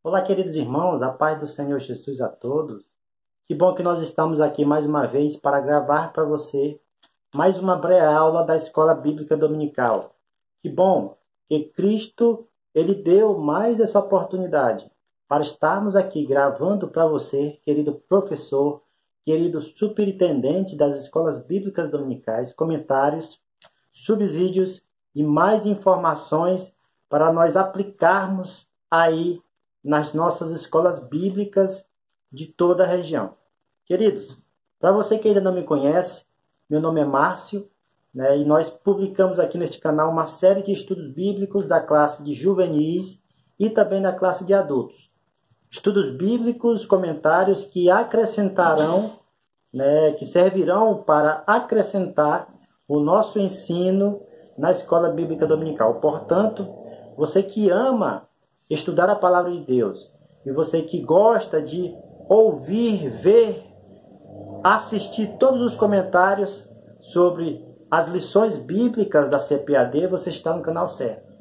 Olá, queridos irmãos, a paz do Senhor Jesus a todos. Que bom que nós estamos aqui mais uma vez para gravar para você mais uma breve aula da Escola Bíblica Dominical. Que bom que Cristo, Ele deu mais essa oportunidade para estarmos aqui gravando para você, querido professor, querido superintendente das Escolas Bíblicas Dominicais, comentários, subsídios e mais informações para nós aplicarmos aí nas nossas escolas bíblicas de toda a região. Queridos, para você que ainda não me conhece, meu nome é Márcio, e nós publicamos aqui neste canal uma série de estudos bíblicos da classe de juvenis e também da classe de adultos. Estudos bíblicos, comentários que acrescentarão, que servirão para acrescentar o nosso ensino na Escola Bíblica Dominical. Portanto, você que ama estudar a Palavra de Deus e você que gosta de ouvir, ver, assistir todos os comentários sobre as lições bíblicas da CPAD, você está no canal certo,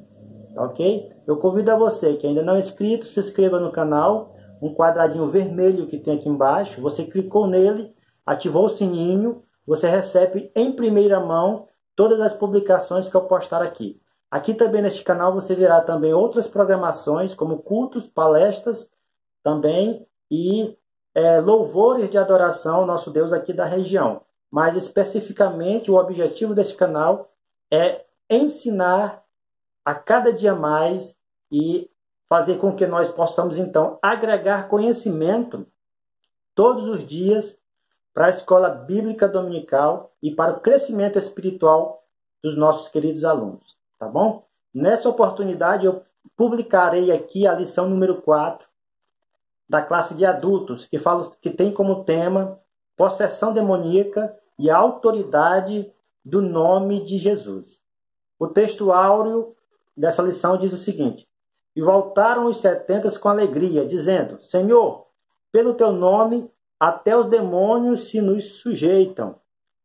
ok? Eu convido a você que ainda não é inscrito, se inscreva no canal, um quadradinho vermelho que tem aqui embaixo, você clicou nele, ativou o sininho, você recebe em primeira mão todas as publicações que eu postar aqui. Aqui também neste canal você verá também outras programações, como cultos, palestras também e louvores de adoração ao nosso Deus aqui da região. Mas especificamente o objetivo deste canal é ensinar a cada dia mais e fazer com que nós possamos então agregar conhecimento todos os dias para a Escola Bíblica Dominical e para o crescimento espiritual dos nossos queridos alunos. Tá bom? Nessa oportunidade eu publicarei aqui a lição número 4 da classe de adultos, que tem como tema possessão demoníaca e a autoridade do nome de Jesus. O texto áureo dessa lição diz o seguinte: E voltaram os 70 com alegria, dizendo: Senhor, pelo teu nome até os demônios se nos sujeitam.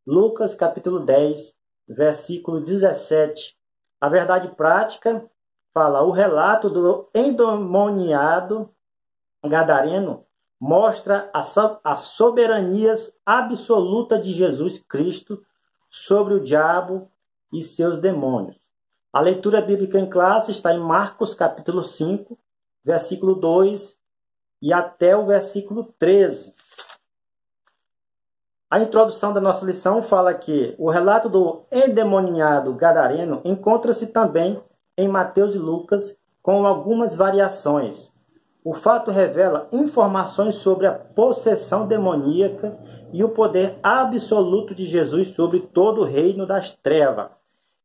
Lucas capítulo 10, versículo 17. A verdade prática fala: o relato do endemoniado gadareno mostra a soberania absoluta de Jesus Cristo sobre o diabo e seus demônios. A leitura bíblica em classe está em Marcos capítulo 5, versículo 2 e até o versículo 13. A introdução da nossa lição fala que o relato do endemoniado gadareno encontra-se também em Mateus e Lucas, com algumas variações. O fato revela informações sobre a possessão demoníaca e o poder absoluto de Jesus sobre todo o reino das trevas.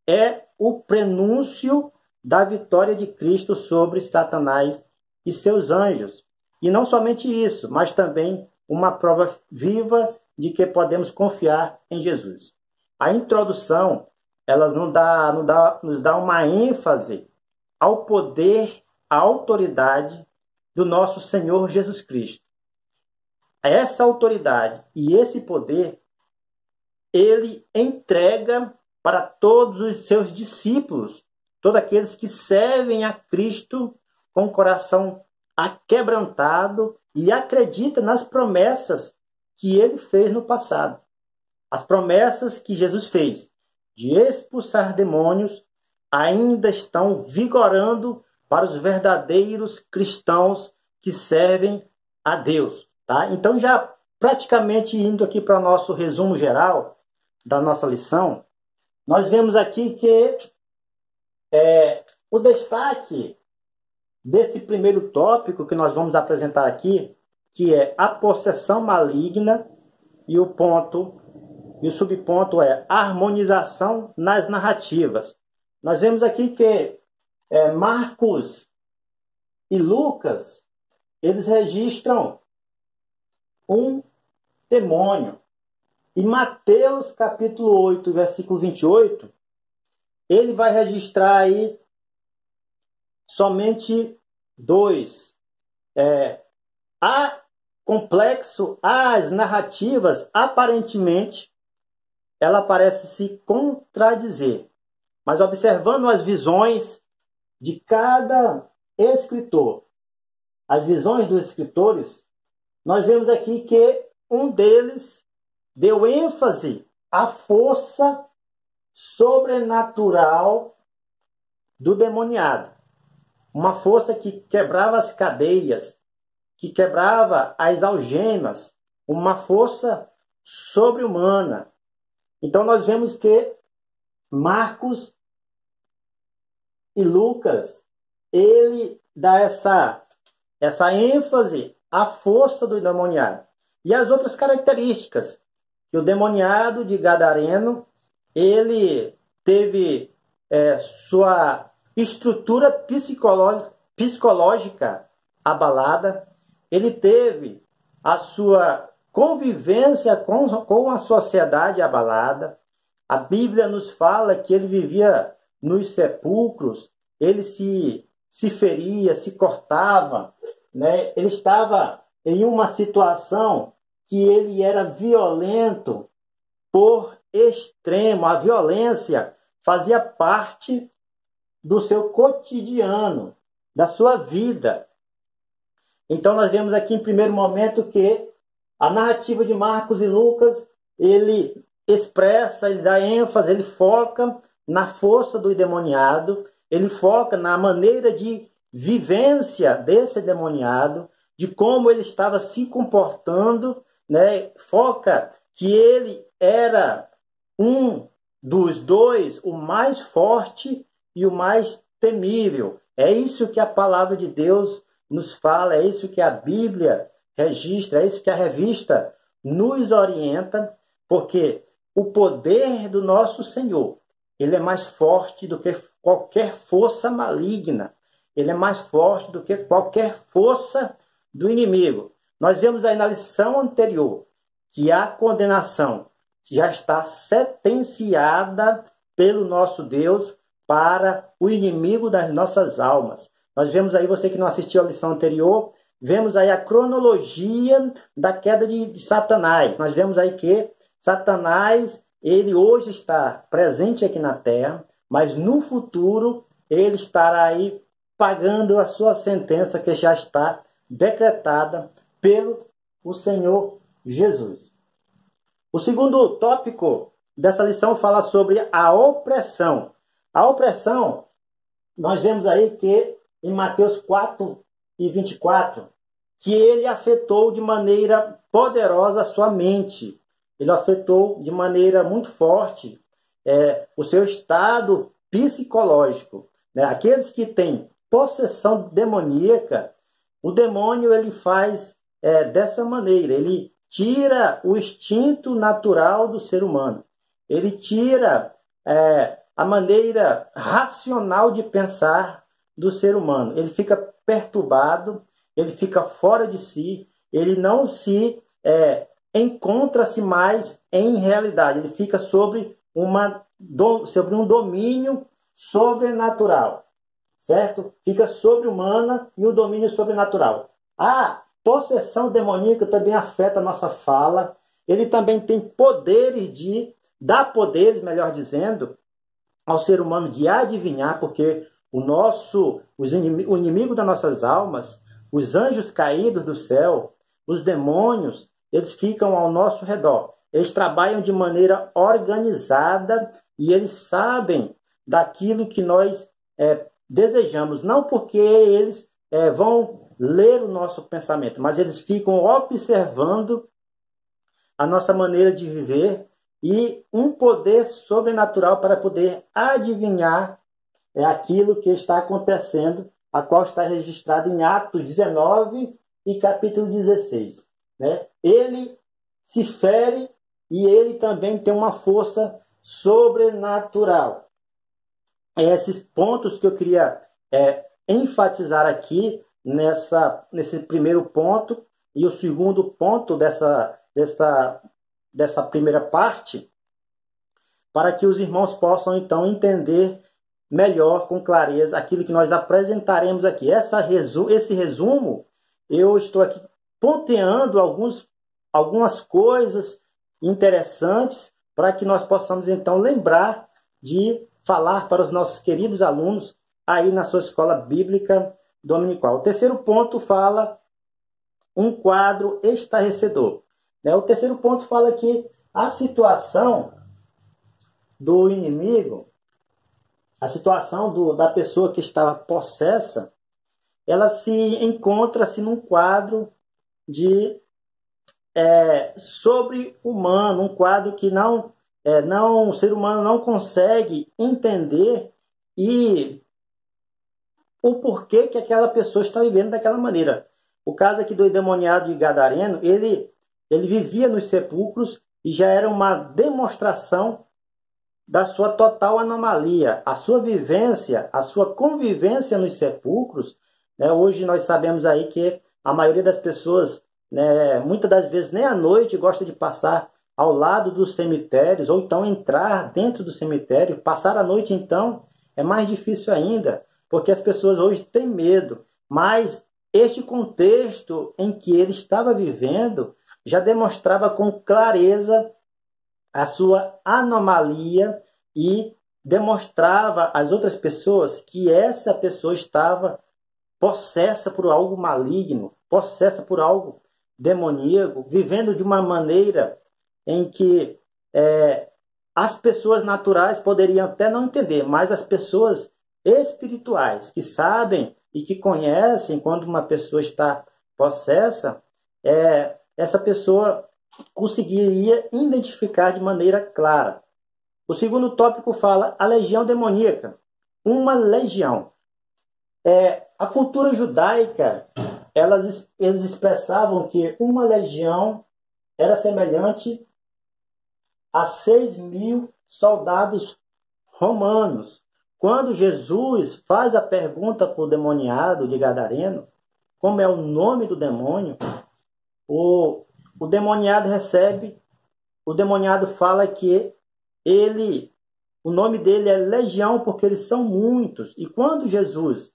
É o prenúncio da vitória de Cristo sobre Satanás e seus anjos. E não somente isso, mas também uma prova viva de que podemos confiar em Jesus. A introdução, ela nos dá uma ênfase ao poder, à autoridade do nosso Senhor Jesus Cristo. Essa autoridade e esse poder, ele entrega para todos os seus discípulos, todos aqueles que servem a Cristo com o coração aquebrantado e acreditam nas promessas que ele fez no passado. As promessas que Jesus fez de expulsar demônios ainda estão vigorando para os verdadeiros cristãos que servem a Deus. Tá? Então, já praticamente indo aqui para o nosso resumo geral da nossa lição, nós vemos aqui que o destaque desse primeiro tópico que nós vamos apresentar aqui, que é a possessão maligna, e o subponto é a harmonização nas narrativas. Nós vemos aqui que Marcos e Lucas, eles registram um demônio. E Mateus capítulo 8, versículo 28, ele vai registrar aí somente 2. Complexo, as narrativas, aparentemente, ela parece se contradizer. Mas observando as visões de cada escritor as visões dos escritores, nós vemos aqui que um deles deu ênfase à força sobrenatural do demoniado. Uma força que quebrava as cadeias, que quebrava as algemas, uma força sobre-humana. Então nós vemos que Marcos e Lucas, ele dá essa ênfase à força do demoniado. E as outras características, que o demoniado de Gadareno, ele teve sua estrutura psicológica abalada, ele teve a sua convivência com a sociedade abalada. A Bíblia nos fala que ele vivia nos sepulcros, ele se feria, se cortava, né? Ele estava em uma situação que ele era violento por extremo. A violência fazia parte do seu cotidiano, da sua vida. Então nós vemos aqui em primeiro momento que a narrativa de Marcos e Lucas, ele expressa, ele dá ênfase, ele foca na força do endemoniado, ele foca na maneira de vivência desse endemoniado, de como ele estava se comportando, né? Foca que ele era um dos dois, o mais forte e o mais temível. É isso que a palavra de Deus nos fala, é isso que a Bíblia registra, é isso que a revista nos orienta, porque o poder do nosso Senhor, ele é mais forte do que qualquer força maligna, ele é mais forte do que qualquer força do inimigo. Nós vemos aí na lição anterior que a condenação já está sentenciada pelo nosso Deus para o inimigo das nossas almas. Nós vemos aí, você que não assistiu a lição anterior, vemos aí a cronologia da queda de Satanás. Nós vemos aí que Satanás, ele hoje está presente aqui na Terra, mas no futuro ele estará aí pagando a sua sentença que já está decretada pelo Senhor Jesus. O segundo tópico dessa lição fala sobre a opressão. A opressão, nós vemos aí que em Mateus 4:24, que ele afetou de maneira poderosa a sua mente. Ele afetou de maneira muito forte o seu estado psicológico. Né? Aqueles que têm possessão demoníaca, o demônio ele faz dessa maneira. Ele tira o instinto natural do ser humano. Ele tira a maneira racional de pensar do ser humano. Ele fica perturbado, ele fica fora de si, ele não se encontra-se mais em realidade. Ele fica sobre um domínio sobrenatural, certo? Fica sobre-humana e o domínio sobrenatural. A possessão demoníaca também afeta a nossa fala. Ele também tem poderes dá poderes, melhor dizendo, ao ser humano de adivinhar, porque o inimigo das nossas almas, os anjos caídos do céu, os demônios, eles ficam ao nosso redor. Eles trabalham de maneira organizada e eles sabem daquilo que nós desejamos. Não porque eles vão ler o nosso pensamento, mas eles ficam observando a nossa maneira de viver e um poder sobrenatural para poder adivinhar aquilo que está acontecendo, a qual está registrado em Atos 19 e capítulo 16. Né? Ele se fere e ele também tem uma força sobrenatural. Esses pontos que eu queria enfatizar aqui nesse primeiro ponto e o segundo ponto dessa primeira parte, para que os irmãos possam então entender melhor, com clareza, aquilo que nós apresentaremos aqui. Esse resumo, eu estou aqui ponteando algumas coisas interessantes para que nós possamos então lembrar de falar para os nossos queridos alunos aí na sua escola bíblica dominical. O terceiro ponto fala um quadro estarrecedor. O terceiro ponto fala que a situação do inimigo, a situação da pessoa que estava possessa, ela se encontra-se num quadro de sobre-humano, um quadro que o ser humano não consegue entender e o porquê que aquela pessoa está vivendo daquela maneira. O caso aqui do endemoniado de Gadareno, ele vivia nos sepulcros e já era uma demonstração da sua total anomalia. A sua vivência, a sua convivência nos sepulcros, hoje nós sabemos aí que a maioria das pessoas, muitas das vezes nem à noite, gosta de passar ao lado dos cemitérios, ou então entrar dentro do cemitério. Passar a noite, então, é mais difícil ainda, porque as pessoas hoje têm medo. Mas este contexto em que ele estava vivendo já demonstrava com clareza a sua anomalia e demonstrava às outras pessoas que essa pessoa estava possessa por algo maligno, possessa por algo demoníaco, vivendo de uma maneira em que as pessoas naturais poderiam até não entender, mas as pessoas espirituais que sabem e que conhecem quando uma pessoa está possessa, essa pessoa conseguiria identificar de maneira clara. O segundo tópico fala a legião demoníaca. Uma legião. A cultura judaica, eles expressavam que uma legião era semelhante a 6.000 soldados romanos. Quando Jesus faz a pergunta para o demoniado de Gadareno, como é o nome do demônio, o demoniado fala que o nome dele é legião porque eles são muitos. E quando Jesus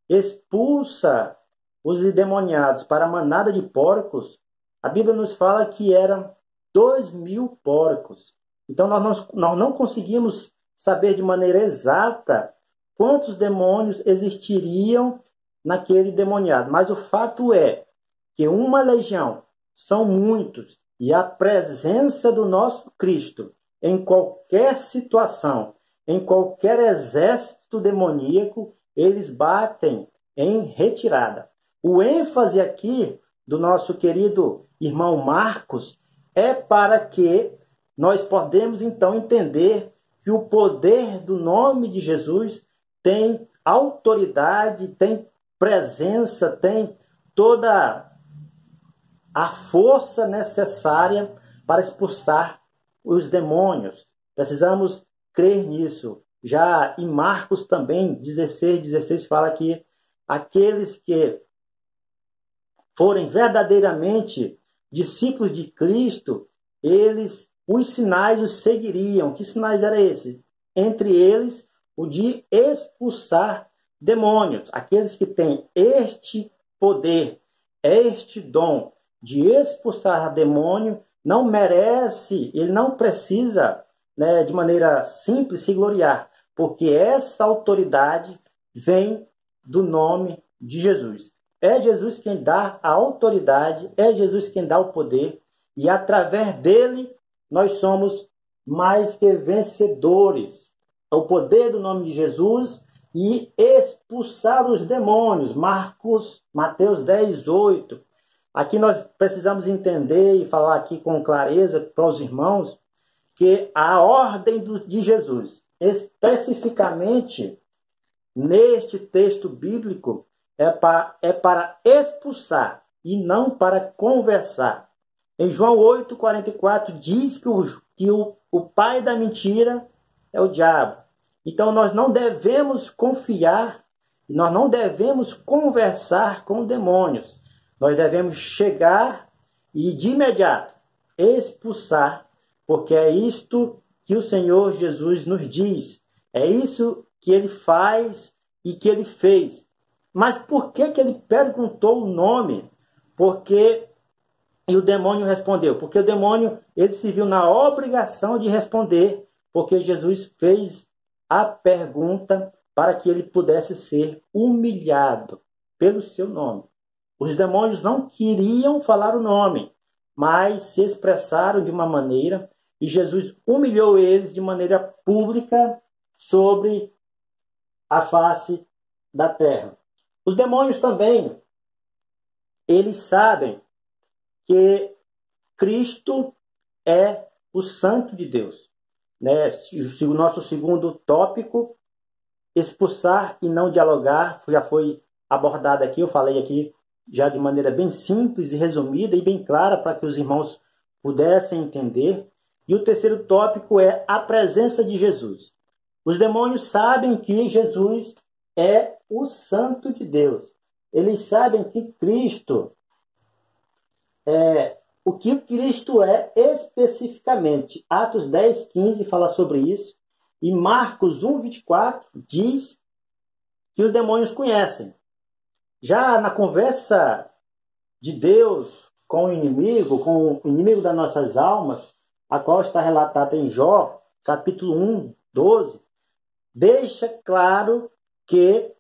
expulsa os endemoniados para a manada de porcos, a Bíblia nos fala que eram 2.000 porcos. Então nós não conseguimos saber de maneira exata quantos demônios existiriam naquele demoniado. Mas o fato é que uma legião são muitos, e a presença do nosso Cristo em qualquer situação, em qualquer exército demoníaco, eles batem em retirada. O ênfase aqui do nosso querido irmão Marcos é para que nós podemos então entender que o poder do nome de Jesus tem autoridade, tem presença, tem toda a força necessária para expulsar os demônios. Precisamos crer nisso. Já em Marcos também, 16 fala que aqueles que forem verdadeiramente discípulos de Cristo, os sinais os seguiriam. Que sinais eram esses? Entre eles, o de expulsar demônios. Aqueles que têm este poder, este dom de expulsar demônio, não merece, ele não precisa, de maneira simples, se gloriar, porque essa autoridade vem do nome de Jesus. É Jesus quem dá a autoridade, é Jesus quem dá o poder, e através dele nós somos mais que vencedores. É o poder do nome de Jesus e expulsar os demônios. Mateus 10:8. Aqui nós precisamos entender e falar aqui com clareza para os irmãos que a ordem de Jesus, especificamente neste texto bíblico, é para expulsar e não para conversar. Em João 8:44 diz que o pai da mentira é o diabo. Então nós não devemos confiar, nós não devemos conversar com demônios. Nós devemos chegar e de imediato expulsar, porque é isto que o Senhor Jesus nos diz. É isso que ele faz e que ele fez. Mas por que ele perguntou o nome? E o demônio respondeu. Porque o demônio ele se viu na obrigação de responder, porque Jesus fez a pergunta para que ele pudesse ser humilhado. pelo seu nome. Os demônios não queriam falar o nome, mas se expressaram de uma maneira e Jesus humilhou eles de maneira pública sobre a face da terra. Os demônios também, eles sabem que Cristo é o Santo de Deus. Né? O nosso segundo tópico, expulsar e não dialogar, já foi abordado aqui, eu falei aqui já de maneira bem simples e resumida e bem clara para que os irmãos pudessem entender. E o terceiro tópico é a presença de Jesus. Os demônios sabem que Jesus é o Santo de Deus. Eles sabem que Cristo o que Cristo é especificamente. Atos 10, 15 fala sobre isso. E Marcos 1, 24 diz que os demônios conhecem. Já na conversa de Deus com o inimigo das nossas almas, a qual está relatada em Jó, capítulo 1, 12, deixa claro que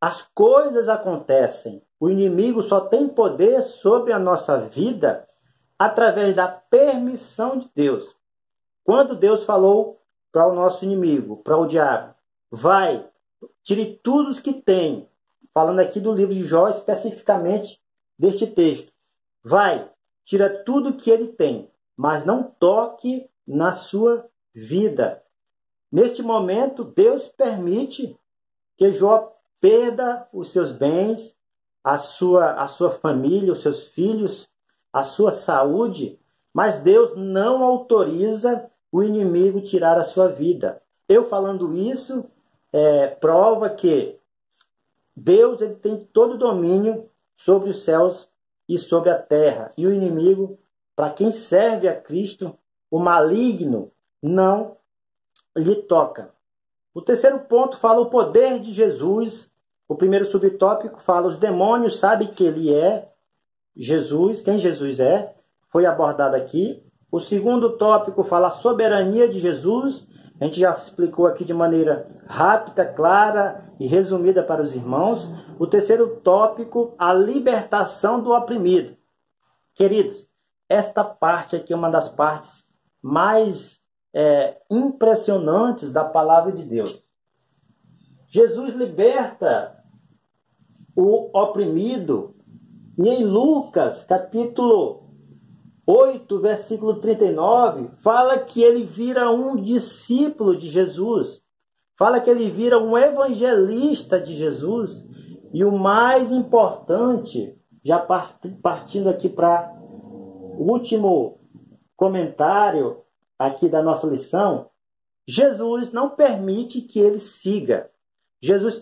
as coisas acontecem. O inimigo só tem poder sobre a nossa vida através da permissão de Deus. Quando Deus falou para o nosso inimigo, para o diabo, vai, tire tudo os que tem, falando aqui do livro de Jó, especificamente deste texto, vai, tira tudo que ele tem, mas não toque na sua vida. Neste momento, Deus permite que Jó perda os seus bens, a sua família, os seus filhos, a sua saúde, mas Deus não autoriza o inimigo tirar a sua vida. Eu falando isso, prova que Deus ele tem todo o domínio sobre os céus e sobre a terra. E o inimigo, para quem serve a Cristo, o maligno não lhe toca. O terceiro ponto fala o poder de Jesus. O primeiro subtópico fala os demônios sabem que ele é Jesus, quem Jesus é, foi abordado aqui. O segundo tópico fala a soberania de Jesus. A gente já explicou aqui de maneira rápida, clara e resumida para os irmãos. O terceiro tópico, a libertação do oprimido. Queridos, esta parte aqui é uma das partes mais impressionantes da palavra de Deus. Jesus liberta o oprimido. E em Lucas, capítulo 8, versículo 39, fala que ele vira um discípulo de Jesus. Fala que ele vira um evangelista de Jesus. E o mais importante, já partindo aqui para o último comentário aqui da nossa lição, Jesus não permite que ele siga. Jesus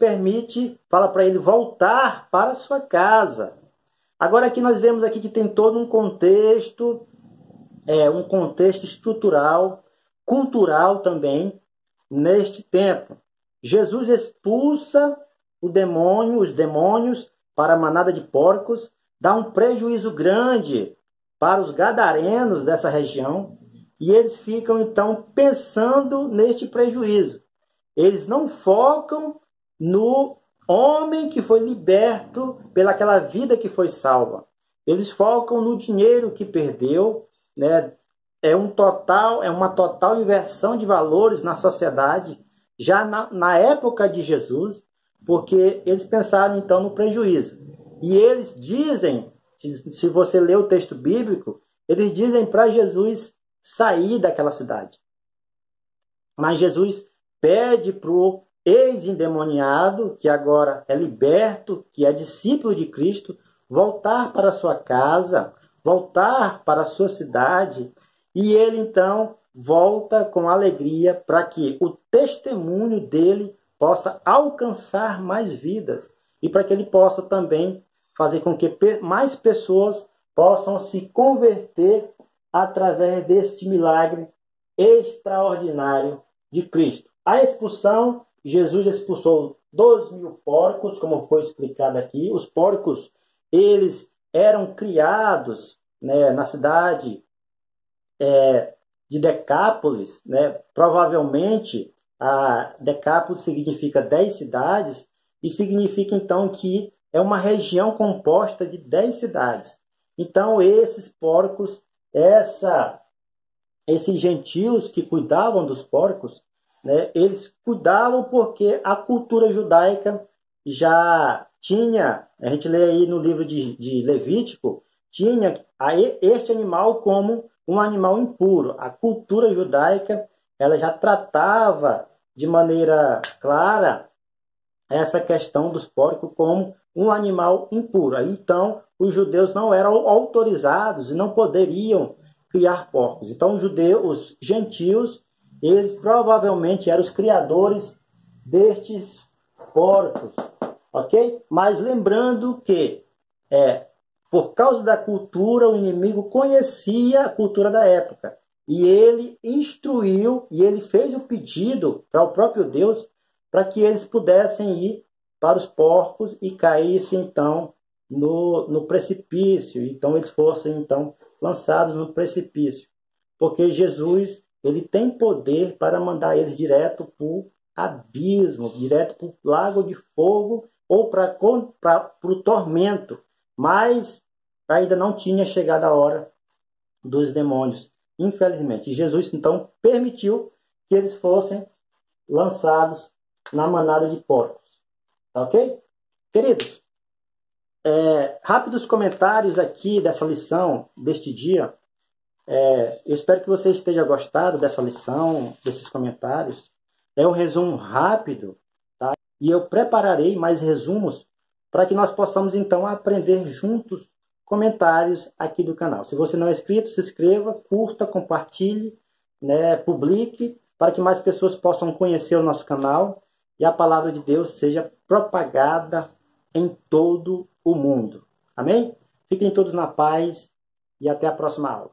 fala para ele voltar para a sua casa. Agora aqui nós vemos aqui que tem todo um contexto estrutural, cultural também, neste tempo. Jesus expulsa os demônios para a manada de porcos, dá um prejuízo grande para os gadarenos dessa região, e eles ficam então pensando neste prejuízo. Eles não focam no homem que foi liberto pelaquela vida que foi salva. Eles focam no dinheiro que perdeu, né? É uma total inversão de valores na sociedade, já na época de Jesus, porque eles pensaram então no prejuízo. E eles dizem, se você ler o texto bíblico, eles dizem para Jesus sair daquela cidade. Mas Jesus pede para o ex-endemoniado, que agora é liberto, que é discípulo de Cristo, voltar para sua casa, voltar para a sua cidade, e ele então volta com alegria para que o testemunho dele possa alcançar mais vidas e para que ele possa também fazer com que mais pessoas possam se converter através deste milagre extraordinário de Cristo. A expulsão, Jesus expulsou 2.000 porcos, como foi explicado aqui. Os porcos, eles eram criados, né, na cidade de Decápolis, né? Provavelmente, a Decápolis significa 10 cidades, e significa então que é uma região composta de 10 cidades. Então, esses porcos, esses gentios que cuidavam dos porcos, né, eles cuidavam porque a cultura judaica já tinha, a gente lê aí no livro de Levítico, tinha este animal como um animal impuro. A cultura judaica ela já tratava de maneira clara essa questão dos porcos como um animal impuro. Então, os judeus não eram autorizados e não poderiam criar porcos. Então, os gentios, eles provavelmente eram os criadores destes porcos, ok? Mas lembrando que, por causa da cultura, o inimigo conhecia a cultura da época. E ele instruiu, e ele fez o pedido para o próprio Deus, para que eles pudessem ir para os porcos e caíssem, então, no precipício. Então, eles fossem, então, lançados no precipício. Porque Jesus, ele tem poder para mandar eles direto para o abismo, direto para o lago de fogo ou para o tormento. Mas ainda não tinha chegado a hora dos demônios, infelizmente. Jesus, então, permitiu que eles fossem lançados na manada de porcos. Tá ok? Queridos, rápidos comentários aqui dessa lição, deste dia. Eu espero que você esteja gostado dessa lição, desses comentários. É um resumo rápido, tá? E eu prepararei mais resumos para que nós possamos, então, aprender juntos comentários aqui do canal. Se você não é inscrito, se inscreva, curta, compartilhe, né, publique, para que mais pessoas possam conhecer o nosso canal e a palavra de Deus seja propagada em todo o mundo. Amém? Fiquem todos na paz e até a próxima aula.